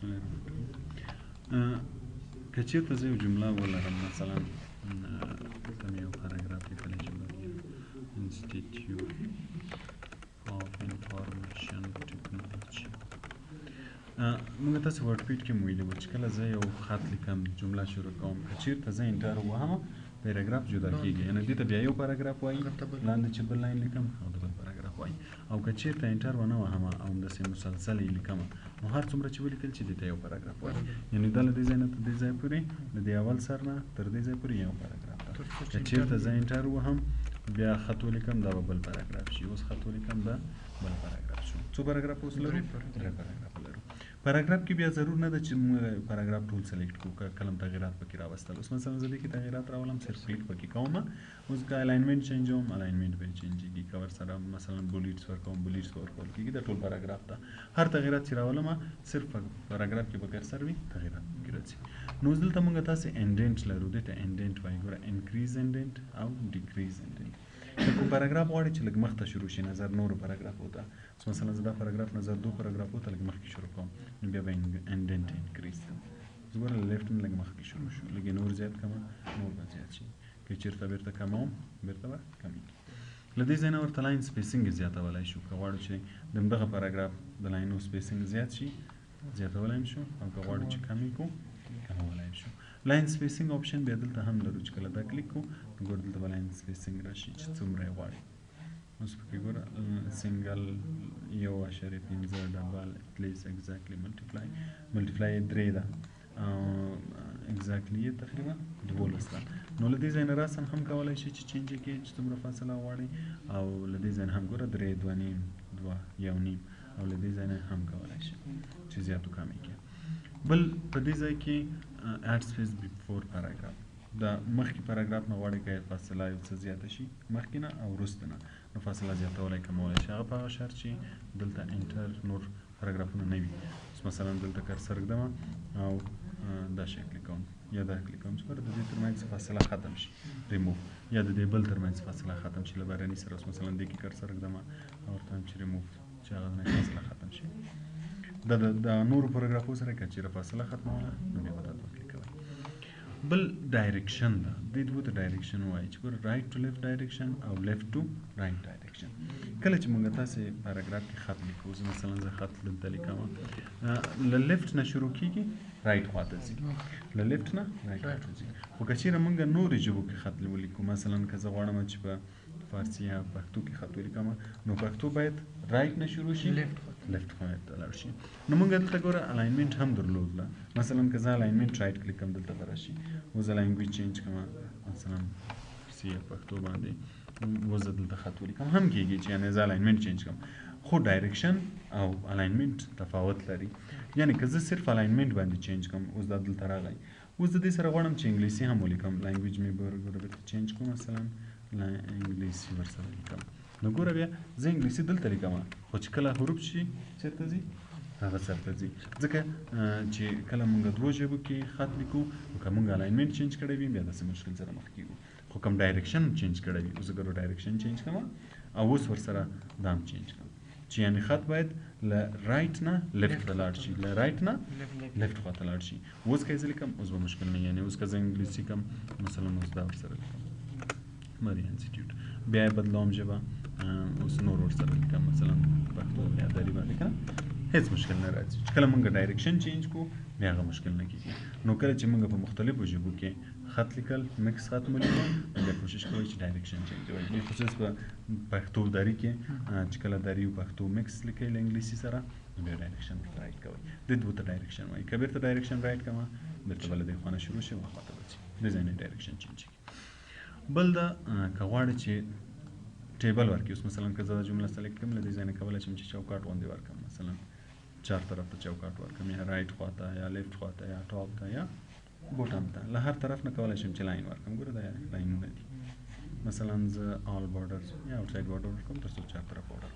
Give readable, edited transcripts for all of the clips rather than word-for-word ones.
بسم الله الرحمن الرحیم. که چیرته زه یو جمله ولرم مثلا کوم یو پاراګراف لیکلی چې انسټیټیوټ آف انفارمیشن ټیکنالوژي موږ تاسو ورډپیډ کې ویلي وو چې کله زه یو خط لیکم جمله شروع کوم که چیرته زه انټر وهم پاراګراف جدا کیږي یعنی دې ته بیا یو پاراګراف وایي لاندې چې بل لاین لیکم او د بل پاراګراف وایي او که چیرته انټر ونه وهم او همداسې مسلسل یې لیکم نو هر څومره چې ولیکل چې دې ته یو پاراګراف وایي یعنی دا له دې ځای نه تر دې ځای پورې د دې اول سر نه تر دې ځای پورې یو پاراګراف ده که چیرته زه انټر وهم بیا خط ولیکم دا به بل پاراګراف شي اوس خط ولیکم دا بل پاراګراف شو څو پاراګراف اوس لرو درې پاراګراف لرو پاراګراف کې بیا ضرور نه ده چې موږ پاراګراف ټول سلیکټ کړو کلم تغیرات پکې راوستل اوس مثلا زه دې کې تغیرات راولم صرف کلیک پکې کوم اوس کا الاینمنت چینج کوم الاینمنت به چینجېږي کور سره مثلا بولیټس ورکوم بولیټس ورکول کېږي دا ټول پاراګراف ده هر تغیرات چې راولم صرف پاراګراف کې به کرسر وي تغیرات پکې راځي نو دلته موږ تاسو انډنټ لرو دته انډنټ وایي ګوره انکریز انډنټ او ډیکریز انډنټ کوم پاراګراف غواړي چې لږ مخته شروع شي نظر نور پاراګراف وته مثلا زه دا پاراګراف نظر دو پاراګراف وته لږ مخکې شروع کوم نو بیا به انډنټ انکریز زګور لیفټ نه لږ مخکې شروع شو لږ نور زیات کما نور به زیات شي که چیرته بیرته کموم بیرته به کمیږي له دې ځای نه ورته لاین سپیسینګ زیاتولی شو که غواړو چې دغه پاراګراف د لاینو سپیسینګ زیات شي زیاتولی هم شو او که غواړو چې کم یې کړو کمولی هم شو لاین سپیسینګ آپشن بیا دلته هم لرو چې کله دا کلیک کړو نو ګوره دلته به لاین سپیسینګ راشي چې څومره یې غواړي اوس پکې ګوره سنګل 1.15 ډبل اتلیست اګزیکټلی ملټیپلای درې ده اګزیکټلی یې تقریبا 12 ده نو له دې ځای نه راسن هم کولی شي چې چینج یې کړي چې څومره فاصله غواړي او له دې ځای نه هم ګوره 3 2.5 2 1.5 او له دې ځای نه هم کولی شي چې زیات او کم یې کړي بل په دې ځای کې اډ سپیس بیفور پاراګراف دا مخکې پاراګراف نه غواړي که فاصله یو څه زیاته شي مخکې نه او وروسته نه نو فاصله زیاتولی کمولی شي هغه په هغه شرط چې دلته انټر نور پاراګرافونه نه وي مثلا دلته کرسر ږدم او دا شی کلیک کوم یا دا کلیک کوم چې ګوره د دې ترمنځ فاصله ختم شي ریموو یا د دې بل ترمنځ فاصله ختم شي له بهرني سره اوس مثلا دې کې کرسر ږدم او ورته وایم چې ریموو چې هغه نه فاصله ختم شي د نورو پاراګرافو سره که چېرې فاصله ختموله نو بیا به دا دوه کلیک کوئ بل ډایرکشن ده دې دوه ته ډایرکشن وایي چې ګوره رایټ ټو لیفټ ډایرکشن او لیفټ ټو رایټ ډایرکشن کله چې موږ تاسې پاراګراف کې خط لیکو مثلا زه خط دلته لیکم له لیفټ نه شروع کېږي رایټ خواته ځي له لیفټ نه رایټ خواته ځي خو که چېرې موږ نورې ژبو کې خط ولیکو مثلا که زه غواړم چې په فارسي یا پښتو کې خط ولیکم نو پښتو باید رایټ نه شروع شي لیفټ خواته لاړ شي نو موږ دلته ګوره الاینمنټ هم درلودله مثلا که زه الاینمنټ رایټ کلیک کوم دلته به راشي اوس زه لینګویج چینج کوم مثلا فارسي یا پښتو باندې اوس زه دلته خط ولیکم هم کېږي چې یعنې زه الاینمنټ چینج کوم خو ډایرکشن او الاینمنټ تفاوت لري یعنی که زه صرف الاینمنټ باندې چینج کوم اوس دا دلته راغی اوس د دې سره غواړم چې انګلیسي هم ولیکم لینګویج مې ګوره بیرته چینج کوم مثلا انګلیسي ورسره لیکم نو ګوره بیا زه انګلیسي دلته لیکم خو چې کله حروف شي چېرته ځي هغه سرته ځي ځکه چې کله موږ دوو ژبو کې خط لیکو نو که موږ الاینمنټ چینج کړی وي بیا داسې مشکل سره مخ کېږو خو کوم ډایرکشن چینج کړی وي اوس زه ګوره ډایرکشن چینج کوم او اوس ورسره دا هم چینج کوم چې یعنې خط باید له رایټ نه لیفټ ته لاړ شي له رایټ نه لیفټ خواته لاړ شي اوس که یې زه لیکم اوس به مشکل نه یعنې اوس که زه انګلیسي کوم مثلا اوس دا ورسره لیکم مری انسټیټیوټ بیا یې بدلوم ژبه اوس نور ورسره لیکم مثلا پښتو یا دري باندې که هیڅ مشکل نه راځي چې کله موږ ډایرکشن چینج کړو بیا هغه مشکل نه کېږي نو کله چې موږ په مختلفو ژبو کې خط لیکل مکس خط مو لیکو بیا کوشش کوئ چې ډایرکشن چینج وایي خصوص په پښتو دري کې چې کله دري او پښتو مکس لیکئ له انګلیسي سره نو بیا ډایرکشن رایټ کوئ دې دوه ته ډایرکشن وایي که بیرته ډایرکشن رایټ کومه بیرته به له دې خوا نه شروع شي هغه خواته به ځي دې ځای نه ډایرکشن چینج کېږي بل دا که غواړې چې ټیبل ورکړي اوس مثلا که زه دا جمله سلیکټ کړم له دې ځای نه کولی شم چې چوکاټ غوندې ورکړم مثلا چار طرف ته چوکاټ ورکړم یا رایټ خواته یا لیفټ خواته یا ټاپ ته یا بوټم ته له هر طرف نه کولی شم چې لاین ورکړم ګوره دا لاینونه دي مثلا زه آل بارډر یا آوټساید بارډر ورکړم تر څو چار طرف بارډر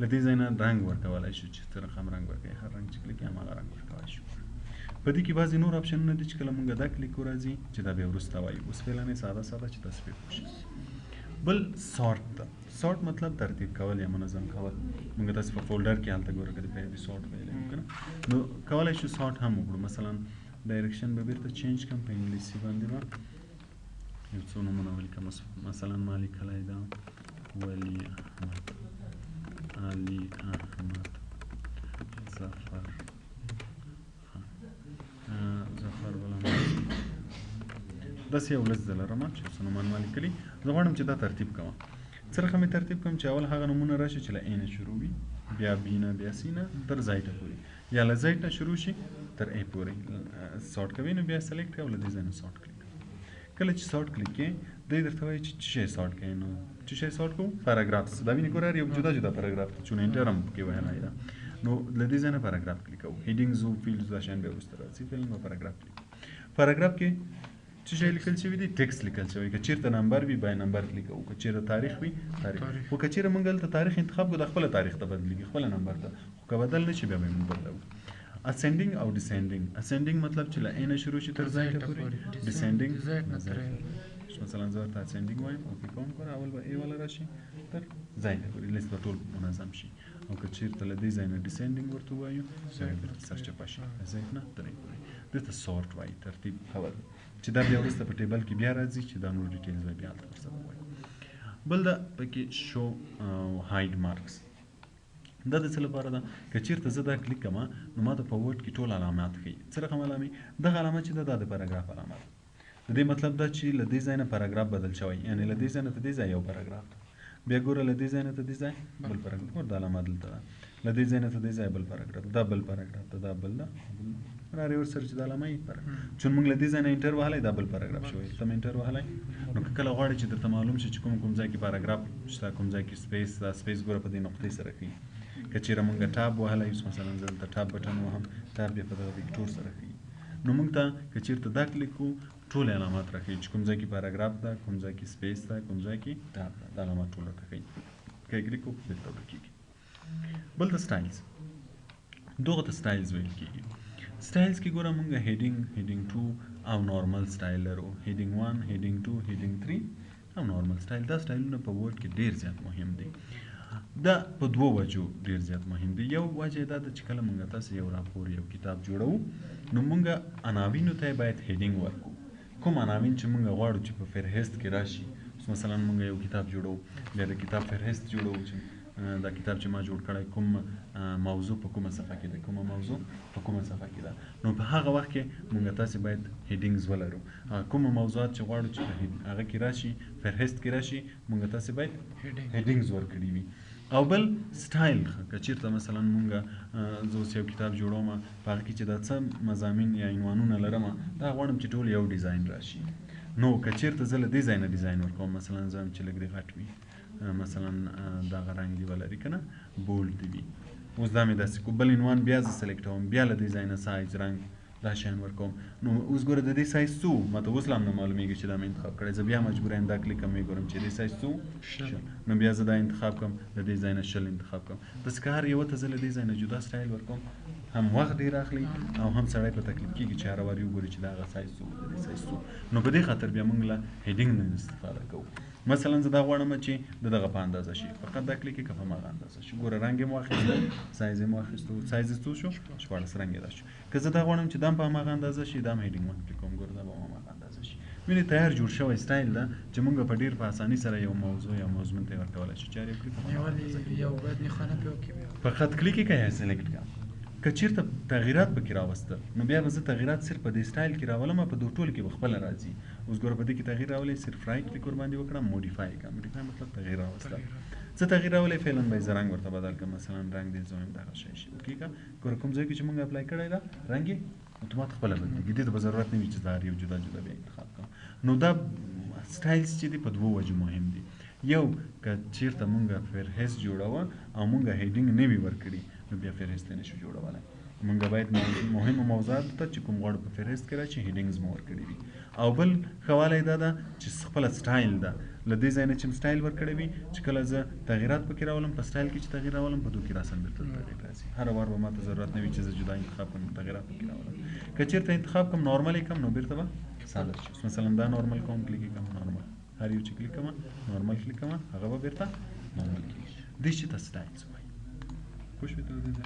له دې ځای نه رنګ ورکولی شو چې څه رقم رنګ ورکوي هر رنګ چې کلیک هماغه رنګ ورکولی شو په دې کې بعضې نور آپشنونه دي چې کله موږ دا کلیک راځي چې دا بیا وروسته وایي اوس فعلا یې ساده چې تصویر وشي بل سارت مطلب ترتیب کول یا منظم کول. موږ تاسو په فولډر کې حالت ګوره کړئ په دې سارت ویلې کنه. نو کولای شو سارت هم وکړو. مثلا ډایرکشن به بیرته چینج کم په انګلیسي باندې با یو څو نمونه ولیکم. مثلا ما لیکلی دا ولی احمد، علي احمد، ظفر غلام. داسې یو لس ځله لرم چې څو نومان ما لیکلي. زه غواړم چې دا ترتیب کوم. څرخه مې ترتیب کوم چې اول هغه نمونه راشي چې له A نه شروع وي، بیا B نه، بیا C نه تر Z پورې، یا له Z نه شروع شي تر A پورې. سارت کوي نو بیا سلیکټ کړئ او له دې ځای نه سارت کلیک. کله چې سارت کلیک کړئ دی درته وایي چې څه شی سارت کوئ. نو څه شی سارت کوو؟ پاراګرافس. دا وینې ګوره یو جدا جدا پاراګراف دی چون انټر هم پکې ویلی ده. نو له دې ځای نه پاراګراف کلیک کوو. هیډینګز او فیلډز دا شیان بیا وروسته راځي. فیلډ او پاراګراف کلیک. پاراګراف کې څه شی لیکل شوي دي؟ ټیکسټ لیکل شوی. که چېرته نمبر وي باید نمبر کلیک کوو. که چېرته تاریخ وي تاریخ. خو که چېرته موږ دلته تاریخ انتخاب کړو د خپله تاریخ ته بدلېږي، خپله نمبر ته. خو که بدل نه شي بیا به یې موږ بدلوو. اسندینګ او ډیسندینګ. اسندینګ مطلب چې له A نه شروع شي تر Z ته پورې. ډیسندینګ مثلا زه ورته اسندینګ وایم او کلیک کوم ګوره اول به A والا راشي تر Z ته پورې. لیست به ټول منظم شي. او که چېرته له دې ځای نه ډیسندینګ ورته ووایو بیا بیرته سرچپه شي له Z نه تر A پورې. دې ته سارت وایي، ترتیب کول. چې دا بیا وروسته په ټیبل کې بیا راځي چې دا نور ډیټیلز به بیا هلته ورسره ووایو. بل دا پکې شو هاید مارکس. دا د څه لپاره ده؟ که چېرته زه دا کلیک کړم نو ما ته په ورډ کې ټول علامات ښیي. څه رقم علامې؟ دغه علامه چې ده دا د پاراګراف علامه ده. د دې مطلب دا چې له دې ځای نه پاراګراف بدل شوی، یعنې له دې ځای نه ته دې ځای یو پاراګراف ده. بیا ګوره له دې ځای نه ته دې ځای بل پاراګراف. ګوره دا علامه دلته ده. له دې ځای نه ته دې ځای بل پاراګراف، دا بل پاراګراف ده، دا بل ده، را ریورس سره چې دا علامه یې چون موږ له دې ځای نه انټر وهلی دا بل پاراګراف شوی. ته م انټر وهلی نو که کله غواړې چې درته معلوم شي چې کوم ځای کې پاراګراف شته، کوم ځای کې سپیس، دا سپیس ګوره په دې نقطې سره ښیي. که چېرې موږ ټاب وهلی یو مثلا زه دلته ټاب بټن وهم، ټاب بیا په دغه ویکټور سره ښیي. نو موږ ته که چېرته دا کلیک کړو ټول علامات راښیي چې کوم ځای کې پاراګراف ده، کوم ځای کې سپیس ده، کوم ځای کې ټاب ده. دا علامات ټول راته ښیي. که یې کلیک کړو بېرته ورکېږي. بل د سټایلز. دغه ته سټایلز ویل کېږي. سټایلز کې ګوره موږ هیډینګ 2 او نارمل سټایل لرو. هیډینګ 1، هیډینګ 2، هیډینګ 3 او نارمل سټایل. دا سټایلونه په ورډ کې ډېر زیات مهم دي. دا په دوو وجو ډېر زیات مهم دي. یو وجه دا ده چې کله موږ تاسو یو راپور یو کتاب جوړوو نو موږ عناوینو ته باید هیډینګ ورکړو. کوم عناوین چې موږ غواړو چې په فهرست کې راشي. مثلا موږ یو کتاب جوړوو، بیا د کتاب فهرست جوړوو چې دا کتاب چې ما جوړ کړی کوم موضوع په کومه صفحه کې ده، کومه موضوع په کومه صفحه کې ده. نو په هغه وخت کې موږ تاسې باید هیډینګز ولرو. کومه موضوعات چې غواړو چې هغه کې راشي، فهرست کې راشي، موږ تاسې باید هیډینګز ورکړي وي. او بل سټایل. که چېرته مثلا موږ زه اوس یو کتاب جوړوم په هغه کې چې دا څه مضامین یا عنوانونه لرم دا غواړم چې ټول یو ډیزاین راشي. نو که چېرته زه له دې ځای نه ډیزاین ورکوم، مثلا زه هم چې لږ دې غټ وي، مثلا دغه رنګ دی ولري که نه، بولډ دی وي. اوس دا مې داسې کو بل عنوان بیا زه سلیکټوم، بیا له دې ځای نه سایز، رنګ دا شیان ورکوم. نو اوس ګوره د دې سایز څو ما ته اوس لا هم نه معلومېږي چې دا مې انتخاب کړی. زه بیا مجبور یم دا کلیک کوم، ګورم چې دې سایز څو 1000. نو بیا زه دا انتخاب کوم، له دې ځای نه 1000 انتخاب کوم. داسې که هر یوه ته زه له دې ځای نه جدا سټایل ورکوم هم وخت ډېر اخلي او هم سړی په تکلیف کېږي چې هره وار وګوري چې د هغه سایز څو، د دې سایز څو. نو په دې خاطر بیا موږ له هیډینګ نه استفاده کوو. مثلا زه دا غواړم چې د دغه په اندازه شي، فقط دا کلیک که په هماغه اندازه شي. ګوره رنګ یې مو واخیستو، سایز یې مو واخیستو، سایز یې څو شو 14 رنګ یې دا شو. که زه دا غواړم چې دا هم په هماغه اندازه شي، دا هم هیډینګ 1 کلیک کوم، ګوره دا به هماغه اندازه شي. وینې تیار جوړ شوی سټایل ده چې موږ په ډېر په اسانۍ سره یو موضوع یا مضمون ته ورکولی شو. چارې کلیک په خط کلیک یې که یا سلیکټ کړه. که چېرته تغییرات پکې راوستل نو بیا به زه تغییرات صرف په دې سټایل کې راولم، په دو ټولو کې به خپله راځي. اوس ګوره په دې کې تغییر راولی، صرف رایټ کلیک ورباندې وکړم، موډیفای کړم. موډیفای مطلب تغییر راوستل. څه تغییر راولی؟ فعلا به یې زه رنګ ورته بدل کړم. مثلا رنګ دې زه وایم دغه شی شي. اوکې که ګوره کوم ځای کې چې موږ اپلای کړی ده رنګ یې اتومات خپله بدلېږي. دې ته به ضرورت نه وي چې زه هر یو جدا جدا بیا انتخاب کړم. نو دا سټایلز چې دي په دوو وجو مهم دي. یو که چېرته موږ فهرست جوړوه او موږ هیډینګ نه وي ورکړي نو بیا فهرست یې نشو جوړولی. موږ باید مهمو موضوعاتو ته چې کوم غواړو په فهرست کې راشي هیډینګز مو ورکړي وي. او بل ښه والی دا ده چې خپله سټایل ده. له دې ځای نه چې سټایل ورکړی وي چې کله زه تغییرات پکې راولم، په سټایل کې چې تغییر راولم په دوی کې راسم بېرته تغییر راځي. هره وار به ما ته ضرورت نه وي چې زه جدا انتخاب کړم تغییرات پکې راولم. که چېرته انتخاب کړم نارمل یې کړم نو بېرته به ساده شي. مثلا دا نارمل کوم، کلیک یې کړم نارمل هر یو چې کلیک کوم نورمال کلیک کوم هغه به بیرته نورمال کیږي دې چې ته سټایلز وایي پوه شوې ته